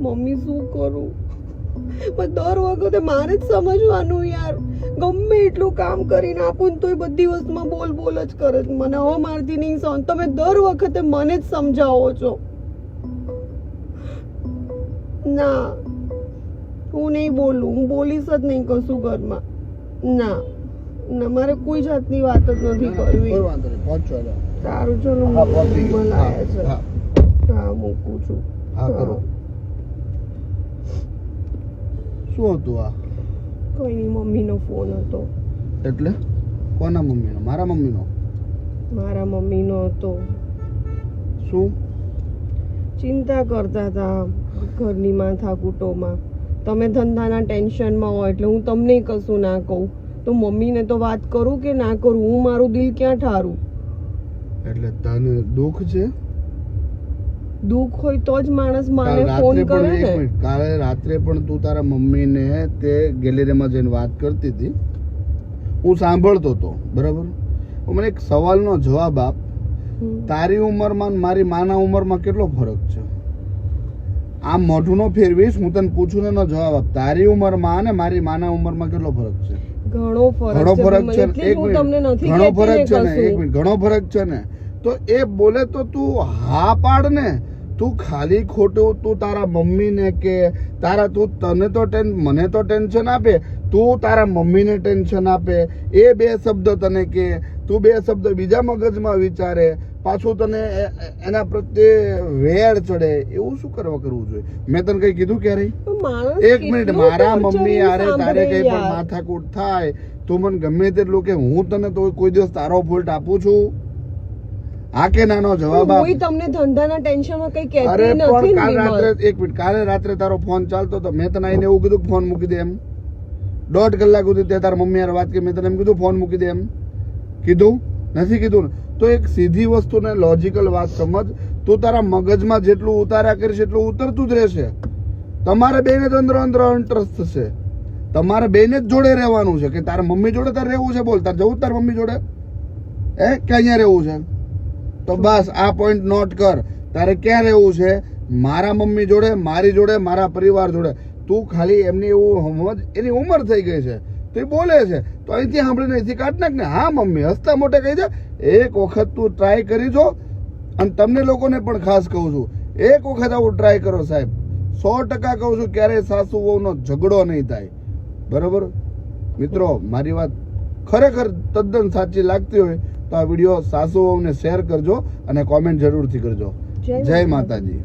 Mummy શું કરું? પણ દર વખતે મારે જ સમજવાનું યાર. ગમે એટલું કામ કરીને આપું ને તોય બધી વસ્તુમાં બોલ બોલ જ કરે છે. મને હવે મારથી નહીં સહન. તમે દર વખતે મને જ સમજાવો છો. ના, હું નહીં બોલું. હું બોલીશ જ નહીં કશું ઘરમાં. ના ના, મારે કોઈ જાતની વાત જ નથી કરવી. સારું, ચલો મળાયા છે. હા, મૂકું છું. હા કરો. શું હતું આ? કોઈ નહીં, મમ્મીનો ફોન હતો. એટલે કોના મમ્મીનો? મારા મમ્મીનો? મારા મમ્મીનો હતો. શું ચિંતા કરતા હતા ઘરની માથાકૂટોમાં. તમે ધંધાના ટેન્શનમાં હોય એટલે હું તમને કશું ના કહું તો મમ્મીને તો વાત કરું કે ના કરું? હું મારું દિલ ક્યાં ઠારું? એટલે તને દુઃખ છે? દુઃખ હોય તો જ માણસ માને કાલ ફોન રાત્રે કરે પણ એક ને. મિનિટ, કાલે રાત્રે પણ તું તારા મમ્મીને તે ગેલેરીમાં જઈને વાત કરતી હતી, હું સાંભળતો હતો, બરાબર? મને એક સવાલનો જવાબ આપ. તારી ઉંમરમાં ને મારી માના ઉંમરમાં કેટલો ફરક છે? આમ મોઢું નો ફેરવીશ, હું તને પૂછું ને એનો જવાબ આપ. તારી ઉંમરમાં અને મારી માના ઉંમરમાં કેટલો ફરક છે? ઘણો ફરક છે. છે. એક મિનિટ, ઘણો ફરક છે ને? એક મિનિટ, ઘણો ફરક છે ને? તો એ બોલે તો તું હા પાડ ને. તું ખાલી ખોટું તું તારા મમ્મીને કે તારા તને તો મને તો ટેન્શન આપે, તું તારા મમ્મીને ટેન્શન આપે. એ બે શબ્દ તને કે, તું બે શબ્દ બીજા મગજમાં વિચારે, પાછું તને એના પ્રત્યે વેર ચડે. એવું શું કરવું જોઈએ? મેં તને કઈ કીધું ક્યારેય? એક મિનિટ, મારા મમ્મી યારે તારે કઈ પણ માથાકૂટ થાય તું મને ગમે તેટલું કે હું તને તો કોઈ દિવસ તારો ફોલ્ટ આપું છું? આ કે નાનો જવાબ આપ. કોઈ તમને ધંધાના ટેન્શનમાં કઈ કહેતી અરે નથી. પણ કાલ રાત્રે એક મિનિટ, કાલે રાત્રે તારો ફોન ચાલતો તો મેં તને આઈને એવું કીધું ફોન મૂકી દે એમ? 1.5 કલાક સુધી તે તારા મમ્મી યાર વાત કરી, મેં તને એમ કીધું ફોન મૂકી દે એમ? કીધું નથી? કીધું ને? તો એક સીધી વસ્તુને લોજિકલ વાત સમજ. તું તારા મગજમાં જેટલું ઉતાર્યા કરીશ એટલું ઉતરતું જ રહેશે. તમારે બેને તો અંદરો ઇન્ટરેસ્ટ થશે. તમારે બેને જ જોડે રહેવાનું છે. કે તારા મમ્મી જોડે તારે રહેવું છે? બોલ, તારે જવું તાર મમ્મી જોડે કે અહીંયા રહેવું છે? તો બસ આ પોઈન્ટ નોટ કર. તારે ક્યાં રહેવું છે? મારા મમ્મી જોડે, મારી જોડે, મારા પરિવાર જોડે. તું ખાલી એમની એવું સમજ, એની ઉંમર થઈ ગઈ છે તો એ બોલે છે તો અહીંથી સાંભળીને અહીંથી કાઢ નાખ ને. હા મમ્મી, હસતા મોટે કહી દે. એક વખત તું ટ્રાય કરી જો. અને તમને લોકોને પણ ખાસ કહું છું, એક વખત આવું ટ્રાય કરો સાહેબ. 100% કહું છું, ક્યારેય સાસુ વહુનો ઝઘડો નહીં થાય. બરોબર મિત્રો? મારી વાત ખરેખર તદ્દન સાચી લાગતી હોય તો આ વિડીયો સાસુ વહુને શેર કરજો અને કોમેન્ટ જરૂરથી કરજો. જય માતાજી.